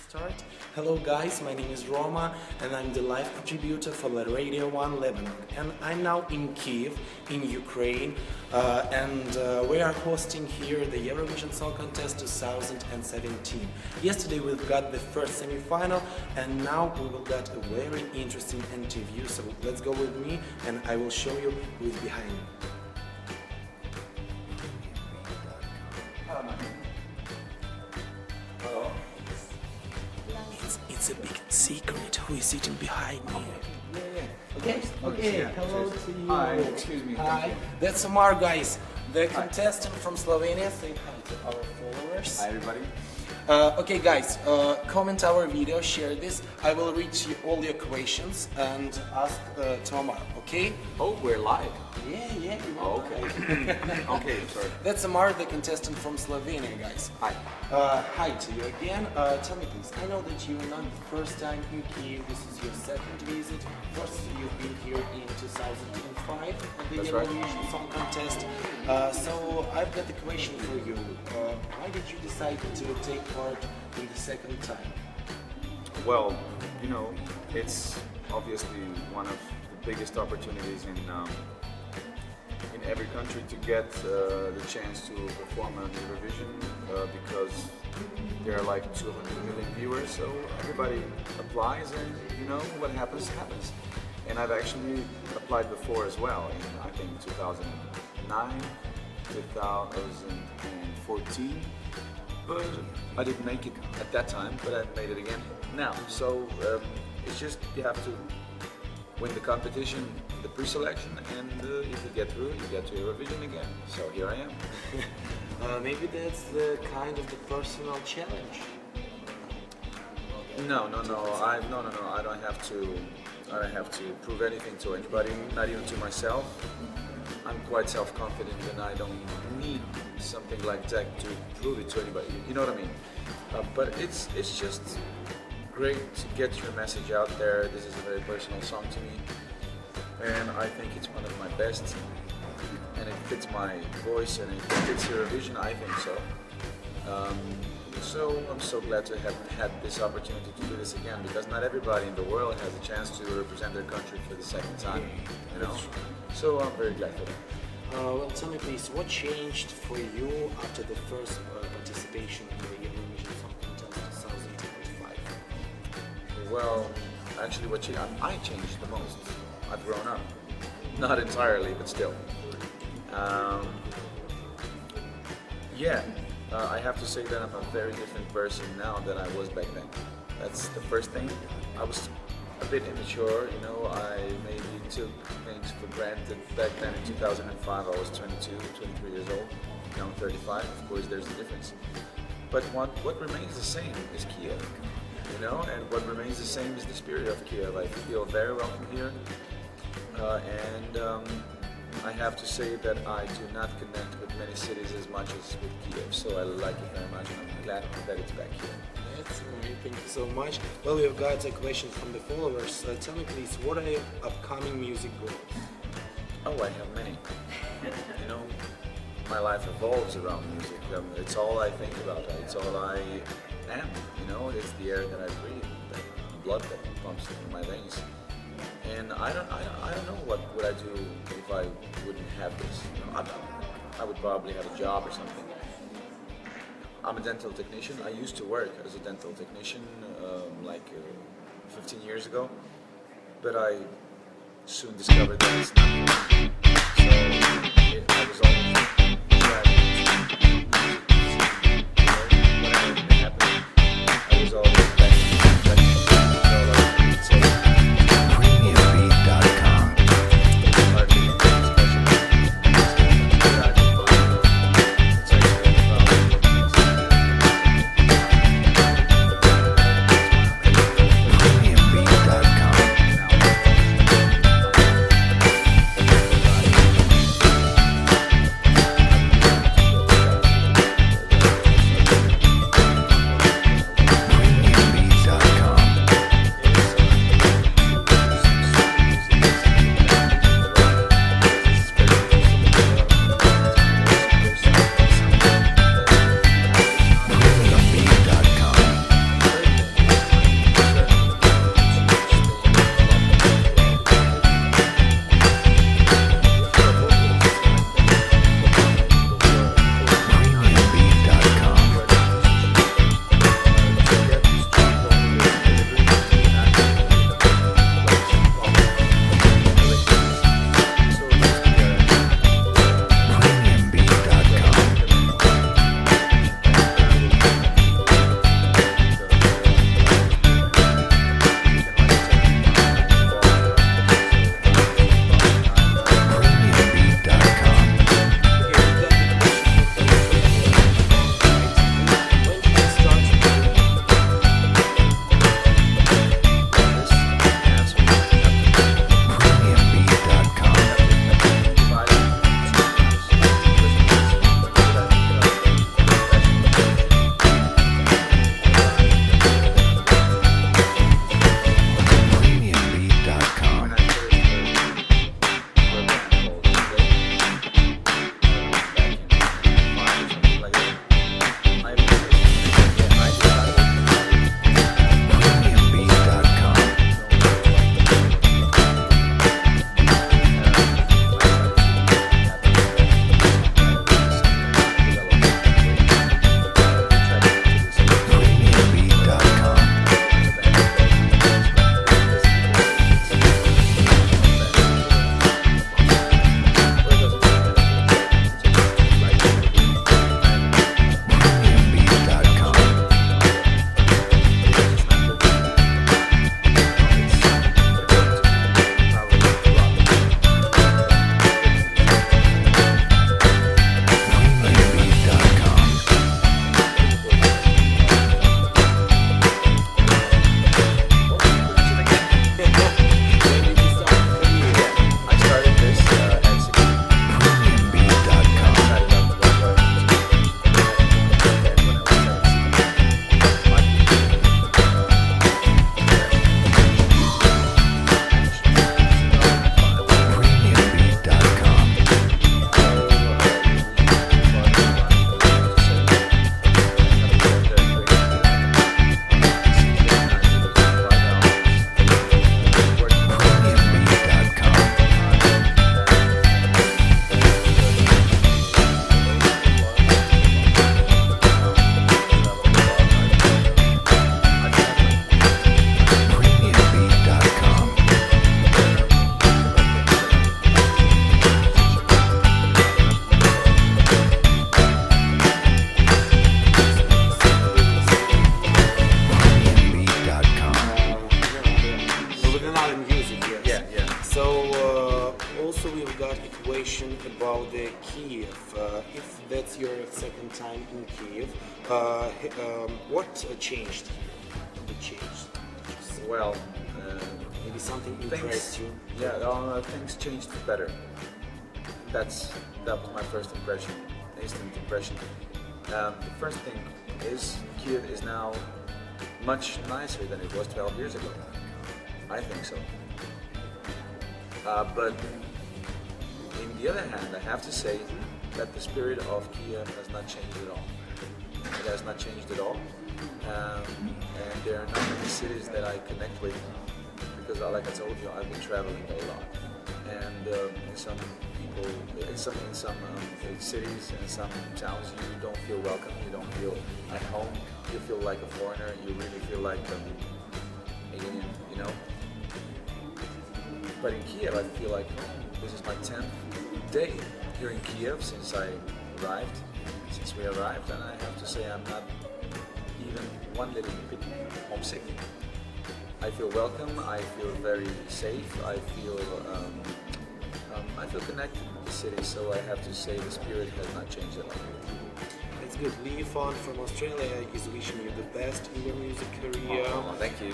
start. Hello guys, my name is Roma and I'm the live contributor for the Radio 1 Lebanon. And I'm now in Kiev, in Ukraine, and we are hosting here the Eurovision Song Contest 2017. Yesterday we got the first semi-final and now we will get a very interesting interview. So let's go with me and I will show you who is behind me. Hello. It's a big secret who is sitting behind me. Okay. Hello to you. Hi, excuse me. Hi. That's Omar, guys, the contestant from Slovenia. Say hi to our followers. Hi, everybody. Okay, guys, comment our video, share this. I will read you all your questions and ask to Omar. Okay? Oh, we're live. Yeah. Oh, okay. Okay, sorry. That's Omar, the contestant from Slovenia, guys. Hi. Hi to you again. Tell me please, I know that you're not the first time in Kiev, this is your second visit. First you've been here in 2005 at the That's Eurovision right. Song Contest. So I've got a question for you. Why did you decide to take part in the second time? Well, you know, it's obviously one of the biggest opportunities in every country to get the chance to perform on Eurovision because there are like 200 million viewers, so everybody applies and you know what happens. And I've actually applied before as well in I think 2009, 2014, but I didn't make it at that time, but I made it again now. So it's just you have to win the competition, the pre-selection, and if you get through, you get to Eurovision again. So here I am. Maybe that's the kind of the personal challenge. No. I don't have to. I don't have to prove anything to anybody, not even to myself. I'm quite self-confident, and I don't need something like that to prove it to anybody. You know what I mean? But it's just great to get your message out there. This is a very personal song to me, and I think it's one of my best, and it fits my voice and it fits Eurovision, I think so. So I'm so glad to have had this opportunity to do this again, because not everybody in the world has a chance to represent their country for the second time, you know. So I'm very glad for that. Well, tell me please, what changed for you after the first participation in the Eurovision Song Contest 2005? Well, actually I changed the most. I've grown up. Not entirely, but still. I have to say that I'm a very different person now than I was back then. That's the first thing. I was a bit immature, you know, I maybe took things for granted. Back then in 2005 I was 22, 23 years old. Now I'm 35, of course there's a difference. But what remains the same is Kiev, you know, and what remains the same is the spirit of Kiev. I feel very welcome here, and I have to say that I do not connect with many cities as much as with Kiev, so I like it very much and I'm glad that it's back here. That's great, thank you so much. Well, we've got a question from the followers. Tell me please, what are your upcoming music goals? Oh, I have many. You know, my life evolves around music. It's all I think about. It's all I am. You know, it's the air that I breathe, the blood that pumps through my veins. And I don't know what would I do if I wouldn't have this. You know, I would probably have a job or something. I'm a dental technician. I used to work as a dental technician 15 years ago, but I soon discovered that it's not me. So I was always driving whatever happened. I was always back. about the Kiev. If that's your second time in Kiev, what changed? What changed? Well, Maybe something impressed you. yeah, things changed for better. That was my first impression, instant impression. The first thing is Kiev is now much nicer than it was 12 years ago. I think so. But in the other hand, I have to say that the spirit of Kiev has not changed at all. It has not changed at all. And there are not many cities that I connect with because, like I told you, I've been traveling a lot. And in some people, in some cities and some towns, you don't feel welcome. You don't feel at home. You feel like a foreigner. You really feel like alien, you know. But in Kiev, I feel like this is my 10th day here in Kiev since we arrived, and I have to say I'm not even one little bit homesick. I feel welcome. I feel very safe. I feel connected with the city. So I have to say the spirit has not changed at all. It's good. Lee Fon from Australia is wishing you the best in your music career. Oh, thank you.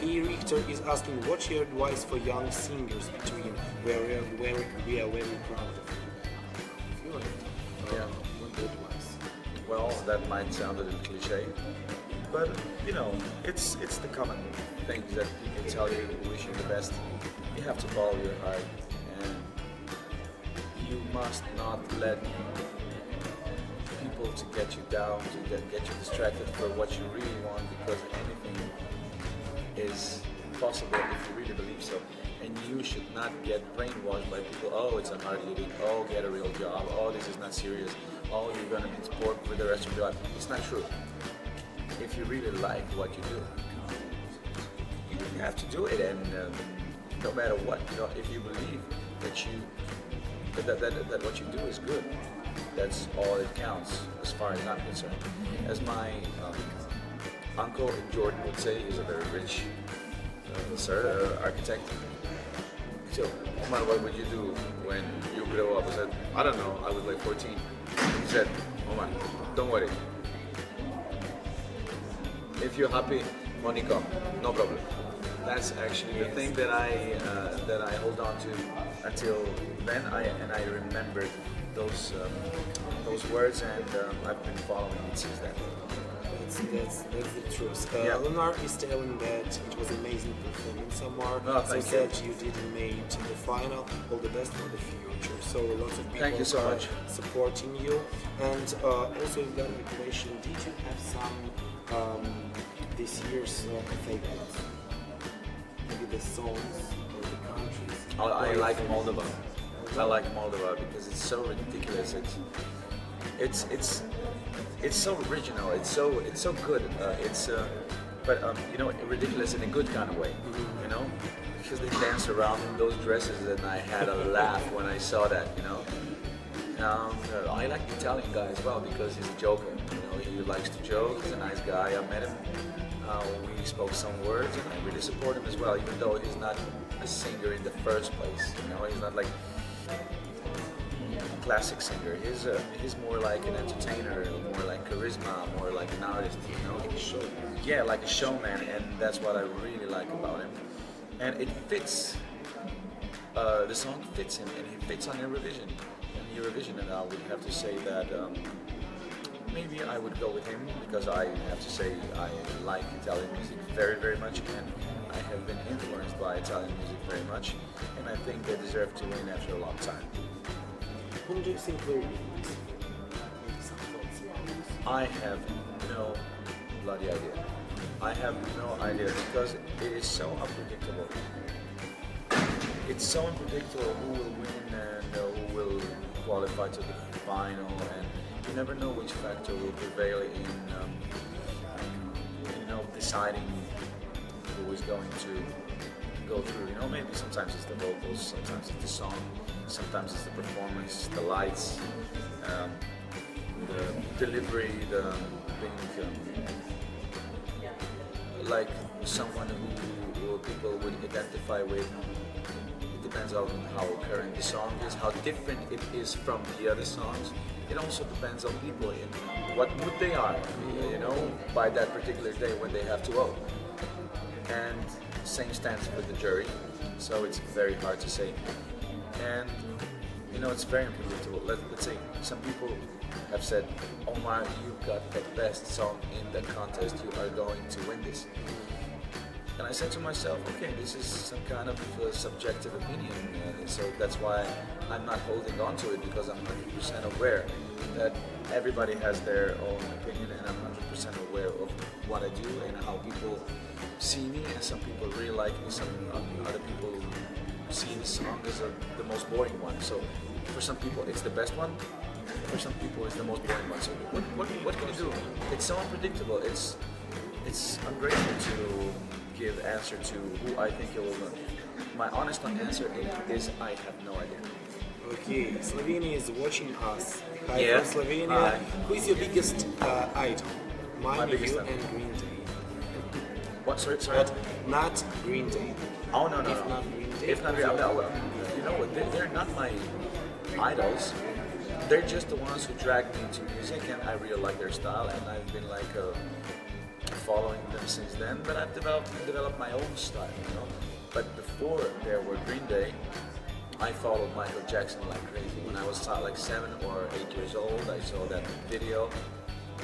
Lee Richter is asking, what's your advice for young singers between where we are very proud of you? Yeah. What advice? Well, that might sound a little cliche, but you know, it's the common things that people tell you, wish you the best. You have to follow your heart, and you must not let people to get you down, to get you distracted for what you really want, because anything is possible if you really believe so. And you should not get brainwashed by people, oh, it's a hard living, oh, get a real job, oh, this is not serious, oh, you're gonna be poor for the rest of your life. It's not true. If you really like what you do, you have to do it, and no matter what, you know, if you believe that what you do is good, that's all it counts as far as I'm concerned. As my uncle in Jordan would say, he's a very rich architect. So, Omar, what would you do when you grow up? I said, I don't know, I was like 14. He said, Omar, don't worry. If you're happy, money come, no problem. That's actually the thing that I hold on to until then. I remembered those words, and I've been following it since then. That's the truth. Yeah. Omar is telling that it was amazing performance, Omar. Oh, thank so you. that you didn't make the final. All the best for the future. So lots of people Thank you so are much. supporting you. And also, we've got a question. Did you have some this year's favorites? Maybe the songs or the countries? I like Moldova. I like Moldova because it's so ridiculous. It's so original. It's so good. But you know, ridiculous in a good kind of way. You know, because they dance around in those dresses, and I had a laugh when I saw that. You know, I like the Italian guy as well because he's a joker. You know, he likes to joke. He's a nice guy. I met him. We spoke some words, and I really support him as well, even though he's not a singer in the first place. You know, he's not like a classic singer. He's more like an entertainer, more like charisma, more like an artist. You know, like a show. Yeah, like a showman, and that's what I really like about him. And it fits. The song fits him, and he fits on Eurovision. And I would have to say that. Maybe I would go with him because I have to say I like Italian music very, very much, and I have been influenced by Italian music very much, and I think they deserve to win after a long time. Whom do you think will win? Maybe some thoughts about this. I have no bloody idea. I have no idea because it is so unpredictable. It's so unpredictable who will win and who will qualify to the final, and you never know which factor will prevail in you know, deciding who is going to go through. You know, maybe sometimes it's the vocals, sometimes it's the song, sometimes it's the performance, the lights, the delivery, the being like someone who people would identify with. It depends on how current the song is, how different it is from the other songs. It also depends on people in what mood they are, you know, by that particular day when they have to vote. And same stands for the jury, so it's very hard to say. And you know, it's very unpredictable. Let's say some people have said, Omar, you got the best song in the contest, you are going to win this. And I said to myself, okay, this is some kind of subjective opinion, so that's why I'm not holding on to it, because I'm 100% aware that everybody has their own opinion, and I'm 100% aware of what I do and how people see me, and some people really like me, some other people see the song as the most boring one. So for some people it's the best one, for some people it's the most boring one. So what can you do? It's so unpredictable. It's ungrateful to give answer to who I think it will win. My honest answer is I have no idea. Okay, Slovenia is watching us. Hi Yeah. from Slovenia. Hi. Who is your biggest idol? Mine, biggest you, idol. and Green Day. What? Sorry. But not Green Day. Oh no. If not Green Day. If not, you know what? They're not my idols. They're just the ones who dragged me into music, and I really like their style, and I've been like following them since then. But I've developed my own style, you know. But before there were Green Day, I followed Michael Jackson like crazy. When I was like 7 or 8 years old, I saw that video,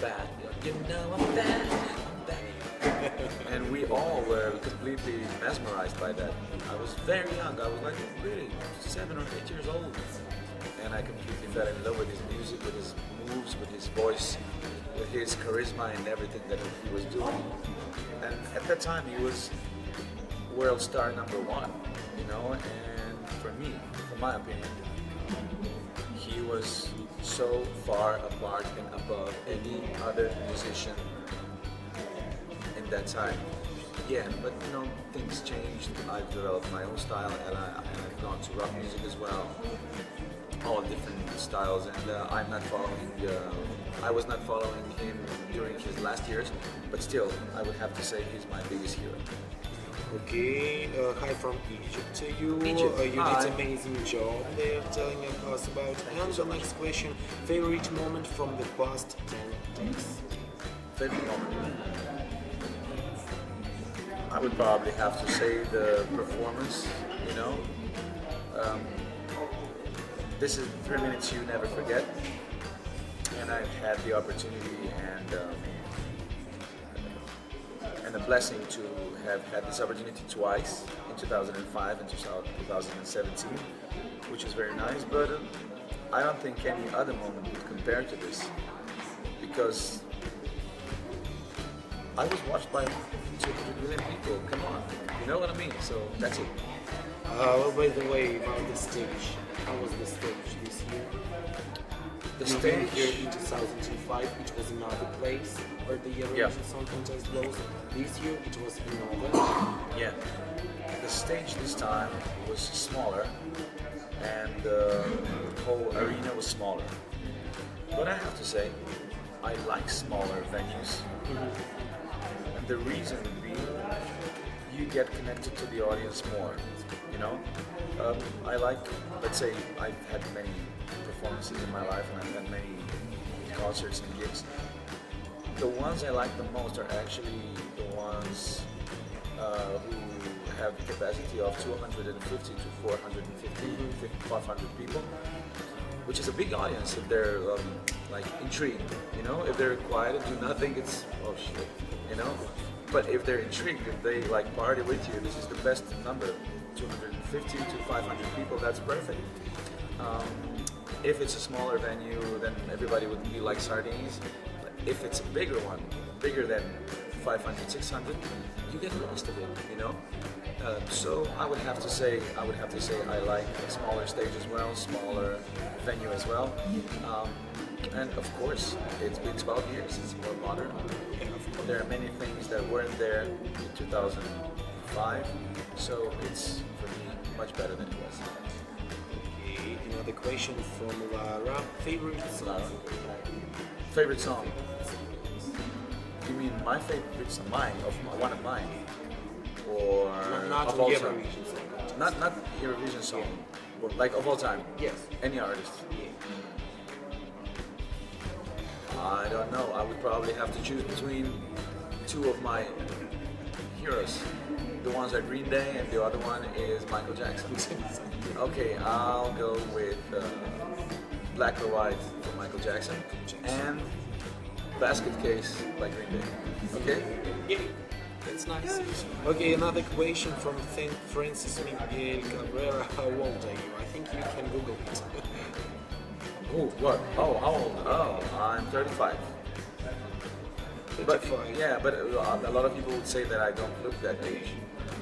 Bad, you know I'm bad, I'm bad. And we all were completely mesmerized by that. I was very young, I was like really 7 or 8 years old. And I completely fell in love with his music, with his moves, with his voice, with his charisma and everything that he was doing. And at that time he was world star #1, you know, and for me, for my opinion, he was so far apart and above any other musician in that time. Yeah, but you know, things changed. I've developed my own style, and I've gone to rock music as well, all different styles. And I'm not following. I was not following him during his last years, but still, I would have to say he's my biggest hero. Okay, hi from Egypt to you. Egypt. You Hi. did amazing job there telling us about. And the next question, favorite moment from the past 10 days? Favorite moment? I would probably have to say the performance, you know. This is 3 minutes you never forget, and I've had the opportunity and the blessing to have had this opportunity twice, in 2005 and 2017, which is very nice, but I don't think any other moment would compare to this, because I was watched by 200 million people, come on, you know what I mean? So that's it. Well, by the way, about the stage, how was the stage this year? The You've been stage, here in 2005, which was another place where the Eurovision Song Contest goes. This year it was another. yeah, the stage this time was smaller, and the whole arena was smaller. But I have to say, I like smaller venues. And the reason being, you get connected to the audience more, you know? I like, let's say, I've had many performances in my life, and I've had many concerts and gigs. The ones I like the most are actually the ones who have the capacity of 250 to 450, 500 people, which is a big audience if they're like intrigued, you know? If they're quiet and do nothing, it's, oh shit, you know? But if they're intrigued, if they like party with you, this is the best number. 250 to 500 people, that's perfect. If it's a smaller venue, then everybody would be like sardines. But if it's a bigger one, bigger than 500, 600, you get lost a bit, you know? So I would have to say I like a smaller stage as well, smaller venue as well. And of course, it's been 12 years, it's more modern. There are many things that weren't there in 2005, so it's, for me, much better than it was. Okay, another question from Lara. Favorite song? Favorite song? You mean my favorite song? One of mine? or Not of all time. Eurovision song. Not Eurovision song, but like of all time. Yes. Any artist. Yeah. I don't know. I would probably have to choose between two of my heroes. The one's are Green Day and the other one is Michael Jackson. Okay, I'll go with Black or White for Michael Jackson and Basket Case by Green Day. Okay? Yeah. That's nice. Okay, another question from Francis Miguel Cabrera. How old are you? I think you can Google it. Oh, what? Oh, how old? Oh, I'm 35. But, 35. yeah, but a lot of people would say that I don't look that age.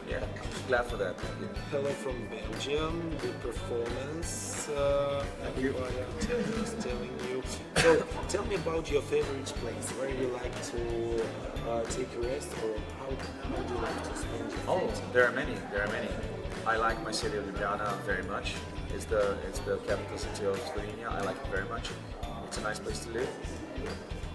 Yeah, glad for that. Hello from Belgium. Good performance. Everybody is telling you. So, tell me about your favorite place. Where you like to take a rest, or how do you like to spend your Oh, free time? there are many. There are many. I like my city of Ljubljana very much. It's the capital city of Slovenia. I like it very much. It's a nice place to live.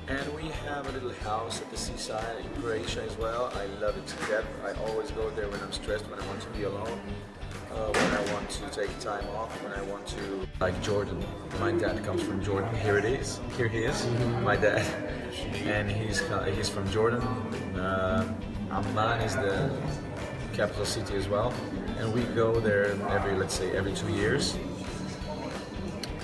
And we have a little house at the seaside in Croatia as well. I love it to death. I always go there when I'm stressed, when I want to be alone, when I want to take time off, when I want to... Like Jordan. My dad comes from Jordan. Here it is. Here he is, my dad. And he's from Jordan. Amman is the capital city as well. And we go there every 2 years.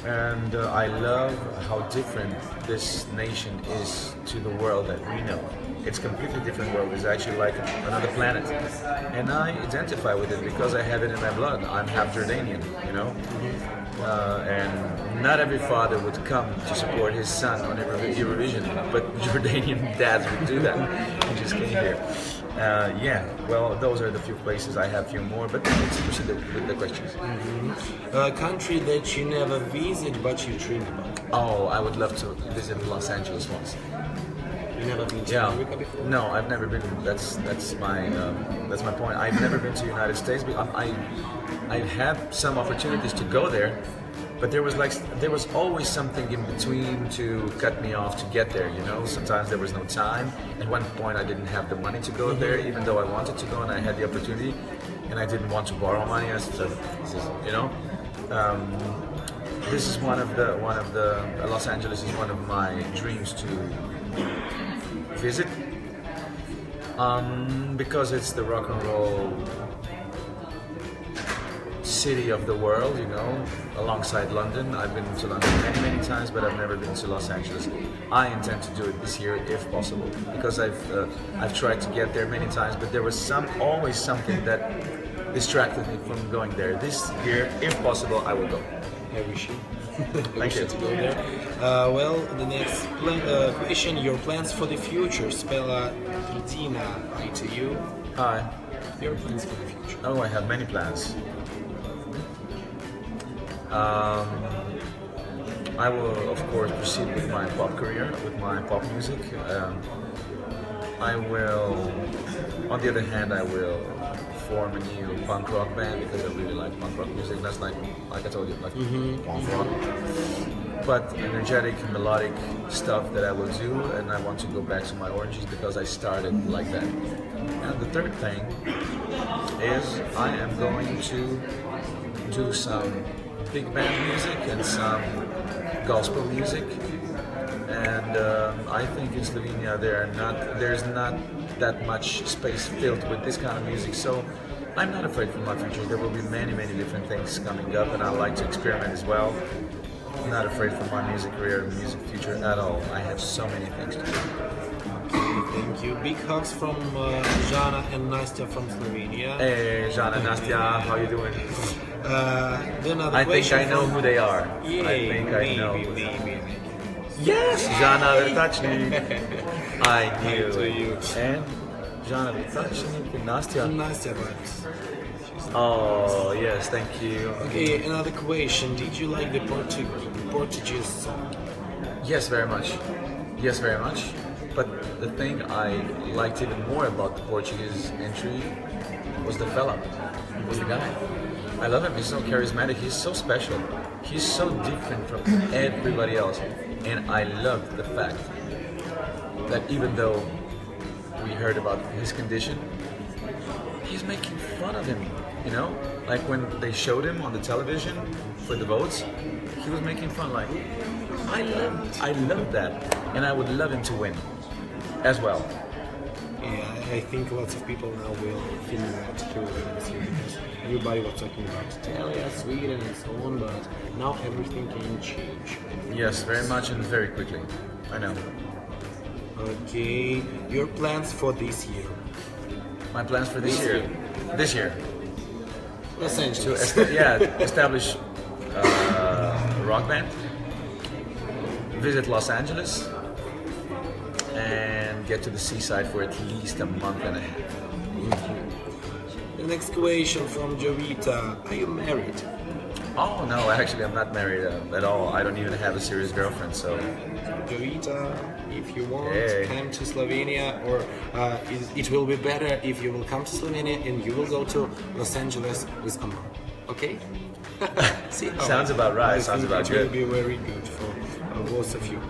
And I love how different this nation is to the world that we know. It's a completely different world. It's actually like another planet. And I identify with it because I have it in my blood. I'm half Jordanian, you know? And not every father would come to support his son on Eurovision, but Jordanian dads would do that. He just came here. Yeah, well, those are the few places. I have a few more, but let's proceed with the questions. A country that you never visit but you dream about. Oh, I would love to visit Los Angeles once. You never been to America before? No, I've never been. That's my point. I've never been to the United States, but I've had some opportunities to go there. But there was always something in between to cut me off to get there, you know. Sometimes there was no time. At one point I didn't have the money to go there, even though I wanted to go and I had the opportunity, and I didn't want to borrow money. So, you know, this is one of the Los Angeles is one of my dreams to visit, because it's the rock and roll city of the world, you know, alongside London. I've been to London many times, but I've never been to Los Angeles. I intend to do it this year if possible, because I've tried to get there many times, but there was always something that distracted me from going there. This year, if possible, I will go. I wish you. Thank you. To go there. Well, the next question: your plans for the future. Spela Tritina, hi to you. Hi. Your plans for the future. Oh, I have many plans. I will, of course, proceed with my pop career, with my pop music. I will, on the other hand, I will form a new punk rock band because I really like punk rock music. That's like I told you, like punk rock. But energetic, melodic stuff that I will do, and I want to go back to my origins because I started like that. And the third thing is I am going to do some big band music and some gospel music, and I think in Slovenia there's not that much space filled with this kind of music, so I'm not afraid for my future. There will be many different things coming up, and I like to experiment as well. I'm not afraid for my music career and music future at all. I have so many things to do. Thank you. Big hugs from Jana and Nastya from Slovenia. Hey, Jana, Nastya, how you doing? I think I know who they are. Yeah, I think I know. Maybe. Yes, Jana Vertachnik. I knew to it. you. And Jana Vertachnik and Nastya. Nastya, but Oh, yes, thank you. okay. Another question: did you like the Portuguese song? Yes, very much. Yes, very much. But the thing I liked even more about the Portuguese entry was the fella, was the guy. I love him. He's so charismatic. He's so special. He's so different from everybody else. And I loved the fact that even though we heard about his condition, he's making fun of him, you know? Like when they showed him on the television for the votes, he was making fun like, I love that, and I would love him to win as well. Yeah, I think lots of people now will feel that he will win this year because everybody was talking about Italia, Sweden, and so on, but now everything can change. Yes, very much and very quickly. I know. Okay, your plans for this year? My plans for this year. This year. Los To Angeles. establish a rock band, visit Los Angeles, and get to the seaside for at least a month and a half. The next question from Jovita. Are you married? Oh no, actually I'm not married at all. I don't even have a serious girlfriend, so Jovita, if you want, Hey. come to Slovenia, or it will be better if you will come to Slovenia and you will go to Los Angeles with Omar. Okay? See, Sounds about right, I sounds think about it will good. be very good for both of you.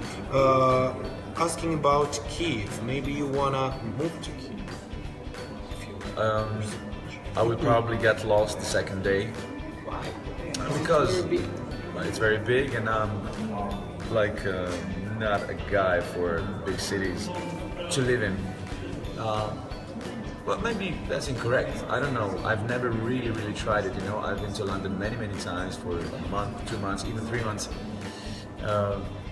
Asking about Kiev, maybe you wanna move to Kiev? If you I would probably get lost the second day Why? because It's very big. it's very big, and I'm like not a guy for big cities to live in. Well, maybe that's incorrect. I don't know. I've never really tried it. You know, I've been to London many times for a month, 2 months, even 3 months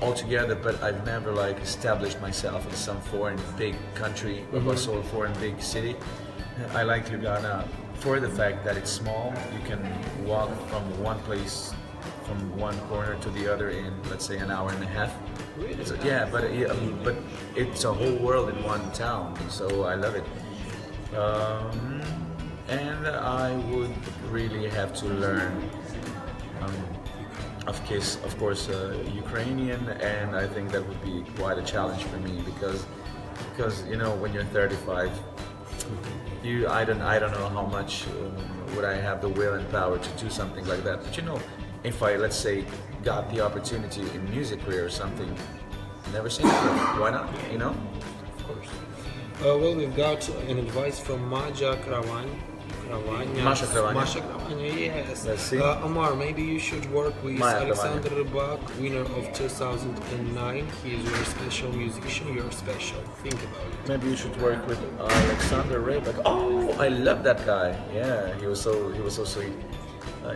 altogether. But I've never like established myself in some foreign big country or also a foreign big city. I like Ljubljana for the fact that it's small. You can walk from one place, from one corner to the other in, let's say, an hour and a half. So, yeah, but it's a whole world in one town, so I love it. And I would really have to learn, of course, Ukrainian, and I think that would be quite a challenge for me because you know, when you're 35, I don't know how much would I have the will and power to do something like that. But you know, if I, let's say, got the opportunity in music career or something, never say never. Why not? You know? Of course. Well, we've got an advice from Masha Kravanya. Masha Kravanya. Masha Kravanya, yes. Let's see. Omar, maybe you should work with Maya Alexander Rybak, winner of 2009. He is your special musician. You're special. Think about it. Maybe you should work with Alexander Rybak. Oh, I love that guy. Yeah, he was so sweet.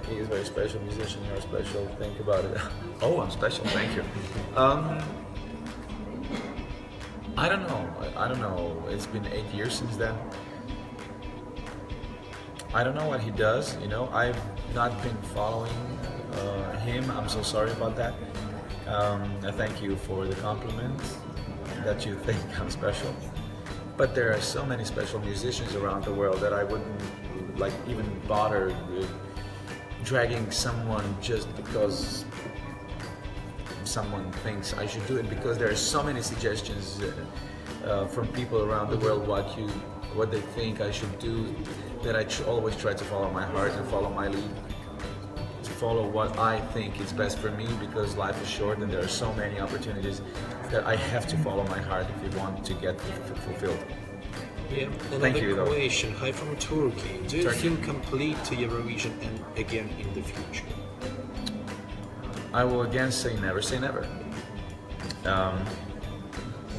He is a very special musician. You're special. Think about it. Oh, I'm special. Thank you. I don't know. It's been 8 years since then. I don't know what he does. You know, I've not been following him. I'm so sorry about that. I thank you for the compliment that you think I'm special. But there are so many special musicians around the world that I wouldn't like even bother with dragging someone just because someone thinks I should do it, because there are so many suggestions from people around the world what they think I should do, that I always try to follow my heart and follow my lead, to follow what I think is best for me, because life is short and there are so many opportunities that I have to follow my heart if you want to get fulfilled. Yeah. Thank you, Another though. question. Hi from Turkey. Do you Turkey. think complete to Eurovision and again in the future? I will again say never.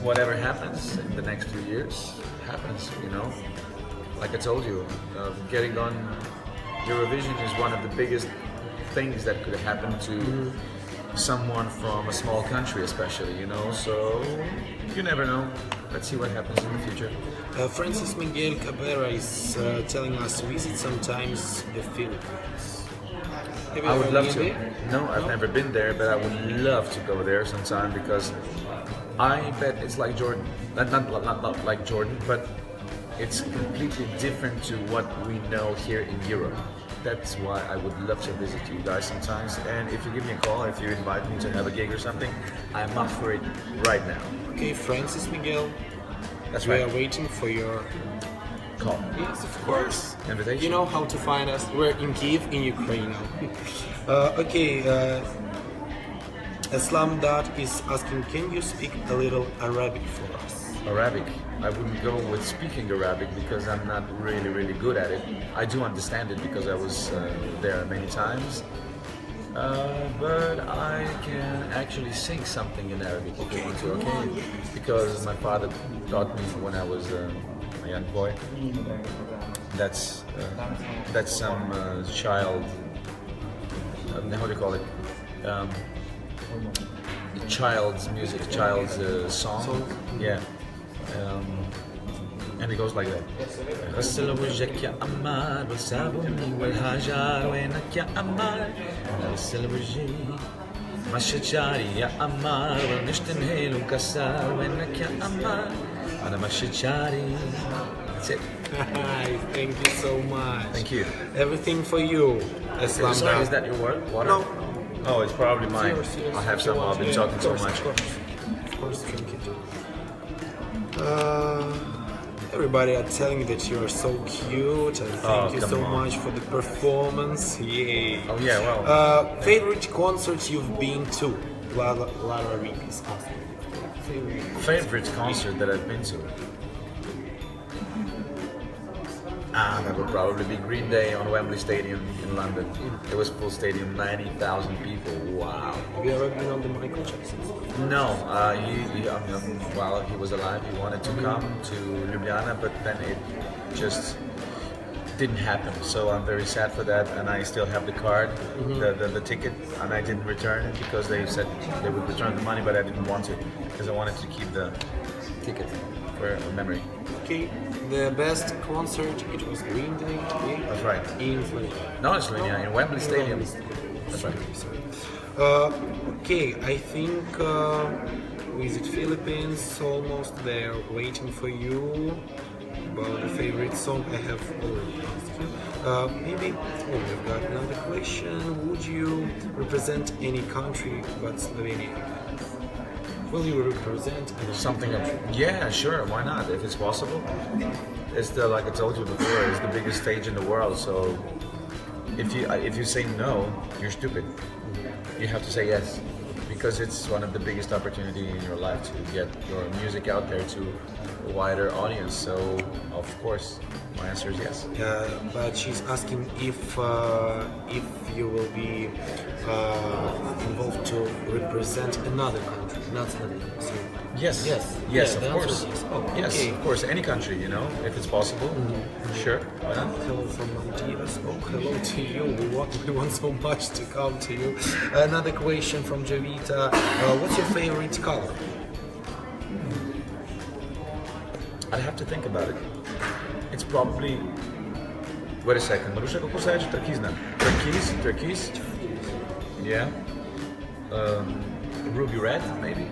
Whatever happens in the next few years happens, you know. Like I told you, getting on Eurovision is one of the biggest things that could happen to someone from a small country, especially, you know. So you never know. Let's see what happens in the future. Francis Miguel Cabrera is telling us to visit sometimes the Philippines. Have you I would ever love been to. there? No, I've never been there, but I would love to go there sometime, because I bet it's like Jordan. Not like Jordan, but it's completely different to what we know here in Europe. That's why I would love to visit you guys sometimes. And if you give me a call, if you invite me to have a gig or something, I'm up for it right now. Okay, Francis Miguel, That's we right. are waiting for your Call. yes, of course. Invitation. You know how to find us. We're in Kiev, in Ukraine now. Okay, Islam Dad is asking, can you speak a little Arabic for us? Arabic. I wouldn't go with speaking Arabic because I'm not really good at it. I do understand it because I was there many times. But I can actually sing something in Arabic if you want to, okay? Because my father taught me when I was a young boy. That's some child. How do you call it? Child's music, child's song. Yeah. And it goes like that. غسل وجهك يا أمار والصابون والهجار وينك يا أمار غسل وجهي مشي شعري يا أمار ونشتم هيل وكسر وينك يا أمار أنا مشي شعري. That's it. Thank you so much. Thank you. Everything for you. Sorry, is that your water? No. Oh, it's probably mine. Yours. I'll have some. I've been talking so much. Of course, drink it. Everybody are telling me that you are so cute and thank you so much for the performance. Yay. Oh yeah, well. Favorite concert you've been to? Lara Reed is asking. Favorite concert that I've been to? That would probably be Green Day on Wembley Stadium in London. It was full stadium, 90,000 people. Wow. Have you ever been on the Michael Jackson? No, while he was alive, he wanted to come to Ljubljana, but then it just didn't happen. So I'm very sad for that, and I still have the card, the ticket, and I didn't return it because they said they would return the money, but I didn't want to because I wanted to keep the ticket for a memory. Okay, the best concert, it was Green Day. That's right. In Slovenia. No, in Slovenia, in Wembley Stadium. That's right. Okay, I think Visit Philippines, almost there, waiting for you. About the favorite song I have already asked you. Maybe, we've got another question. Would you represent any country but Slovenia? Will you represent Something else? Yeah, sure. Why not? If it's possible. It's like I told you before. It's the biggest stage in the world. So if you say no, you're stupid. You have to say yes, because it's one of the biggest opportunities in your life to get your music out there to a wider audience. So of course, my answer is yes. But she's asking if you will be involved to represent another country, not Slovenia. So yes, of course. Yes, okay. of course. Any country, if it's possible. Sure. Why not? Hello from Maldives. Oh, hello to you. We want so much to come to you. Another question from Javita. What's your favorite color? I'd have to think about it. It's probably. Wait a second. Marusha, kako se reče turkizna? Turquoise? Yeah. Ruby red, maybe?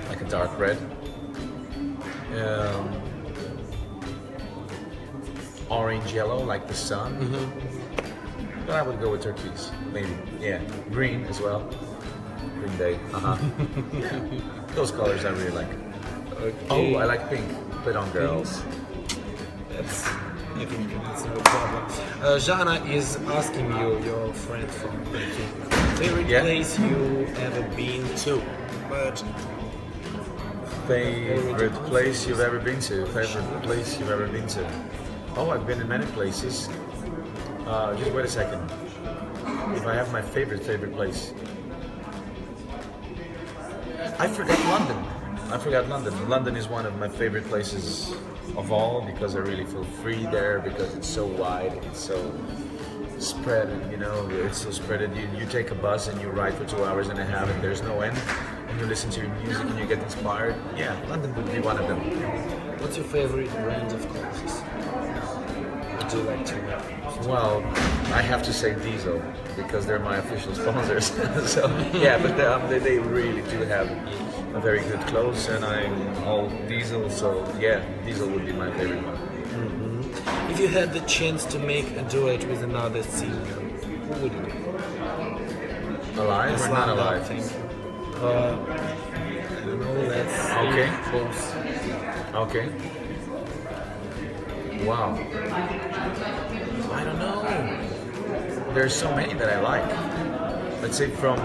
Like a dark red. Orange yellow, like the sun. But I would go with turquoise, maybe. Yeah. Green as well. Green Day. Yeah. Those colors I really like. Okay. Oh, I like pink. Put on girls. I think that's no problem. Jana is asking you, your friend from favorite place you ever been to. But favorite place you've ever been to? Favorite place you've ever been to? Oh, I've been in many places. Just wait a second. If I have my favorite place. I forgot London. London is one of my favorite places of all because I really feel free there because it's so wide, it's so spread, it's so spread. You take a bus and you ride for 2 hours and a half and there's no end. And you listen to your music and you get inspired. Yeah, London would be one of them. What's your favorite brand of clothes? Would you like to wear? Well, I have to say Diesel because they're my official sponsors. So yeah, but they really do have a very good clothes, and I'm all Diesel. So yeah, Diesel would be my favorite one. If you had the chance to make a duet with another singer, who would it be? Alive or not alive? I don't know. Let's Okay. both. Okay. Wow. I don't know. There's so many that I like. Let's say from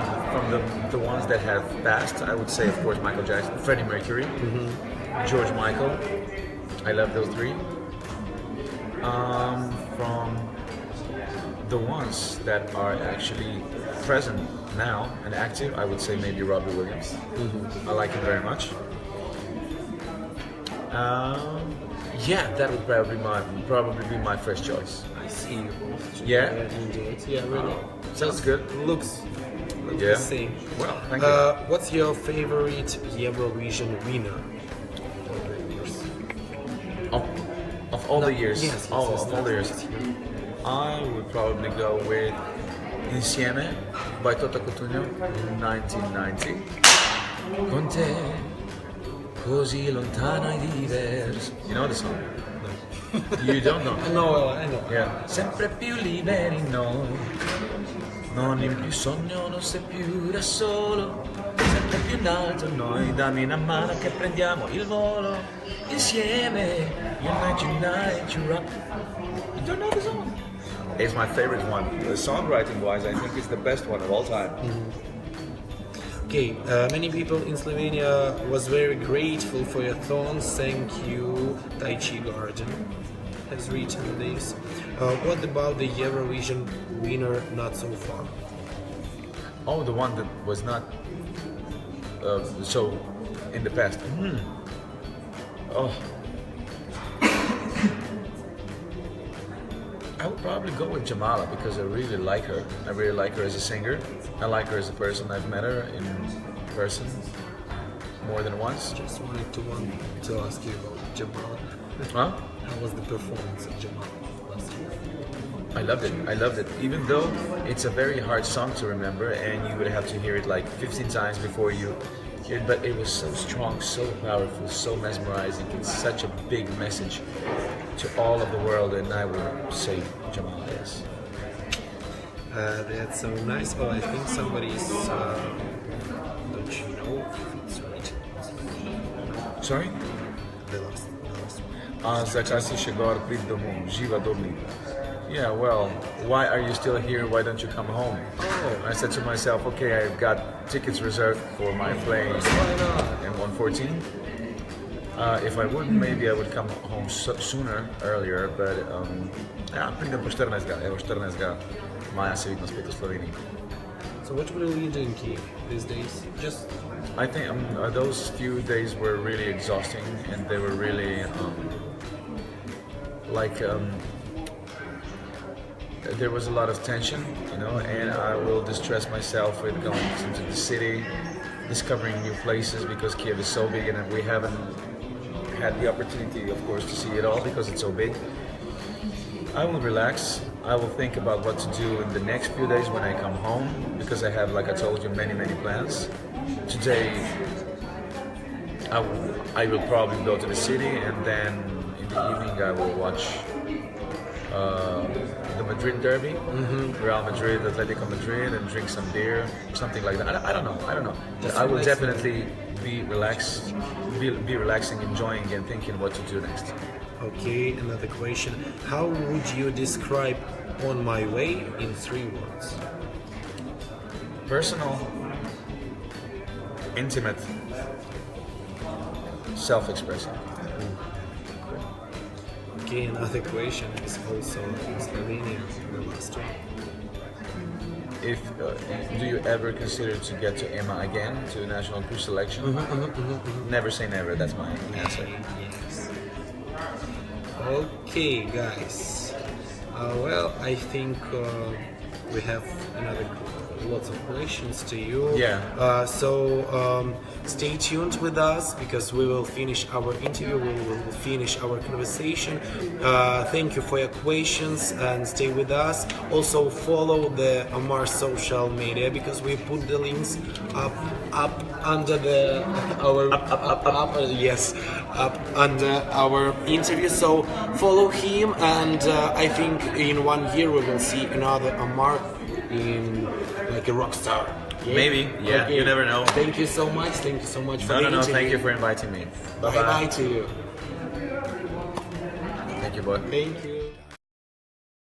the ones that have passed, I would say of course Michael Jackson, Freddie Mercury, George Michael, I love those three. From the ones that are actually present now and active, I would say maybe Robbie Williams. I like him very much. Yeah, that would probably be my first choice. I see you both. Yeah? Indeed. Yeah, really. Sounds good. Looks Yeah. the same. Well, thank you. What's your favorite Eurovision winner? Of all the years, Yes, of all the years, yes. I would probably go with Insieme by Toto Cutugno in 1990. Con te, così lontana e diverso. You know the song? You don't know? I know. Yeah. Sempre più liberi noi, non in più sogno, non sei più da solo. Sempre più in alto noi, dammi una mano che prendiamo il volo. Insieme, unite, you rock. You don't know the song? It's my favorite one. The songwriting wise, I think it's the best one of all time. Okay, many people in Slovenia was very grateful for your songs. Thank you, Tai Chi Garden has written this. What about the Eurovision winner not so far? Oh, the one that was not so in the past. Oh, I would probably go with Jamala because I really like her. I really like her as a singer. I like her as a person. I've met her in person more than once. Just wanted to ask you about Jamal. Huh? How was the performance of Jamal last year? I loved it. I loved it. Even though it's a very hard song to remember and you would have to hear it like 15 times before you hear it, but it was so strong, so powerful, so mesmerizing. It's such a big message to all of the world, and I would say Jamal is. That's so nice. Oh, I think somebody's. Don't you know if it's right? Sorry? The last one. Zakaj si še gor prid domov, živa dobri. Yeah, well, why are you still here? Why don't you come home? Oh, I said to myself, okay, I've got tickets reserved for my plane in 114. If I would, maybe I would come home sooner, earlier, but ja, pridem po 14. Evo 14. maja se vidimo spet v Sloveniji. So what will you do in Kyiv these days? Just I think those few days were really exhausting, and they were really there was a lot of tension, you know, and I will distress myself with going into the city, discovering new places because Kyiv is so big and we haven't had the opportunity, of course, to see it all because it's so big. I will relax. I will think about what to do in the next few days when I come home because I have, like I told you, many plans. Today I will probably go to the city, and then in the evening I will watch the Madrid derby, Real Madrid, Atletico Madrid, and drink some beer, something like that. I don't know. But I will definitely be relaxing, enjoying, and thinking what to do next. okay. Another question: how would you describe "On My Way" in 3 words? Personal, intimate, self-expressing. Okay, another question is also in Slovenia, the last one. If do you ever consider to get to EMA again, to national crew selection? Never say never. That's my answer. Yes. Okay, guys. Well, I think we have lots of questions to you. Yeah. So stay tuned with us because we will finish our interview. We will finish our conversation. Thank you for your questions and stay with us. Also follow the Omar social media because we put the links up under up under our interview. So follow him, and I think in 1 year we will see another Omar in like a rock star. Yeah? Maybe, yeah. Okay. You never know. Thank you so much. Thank you so much for the No. interview. Thank you for inviting me. Bye bye to you. Thank you, boy. Thank you.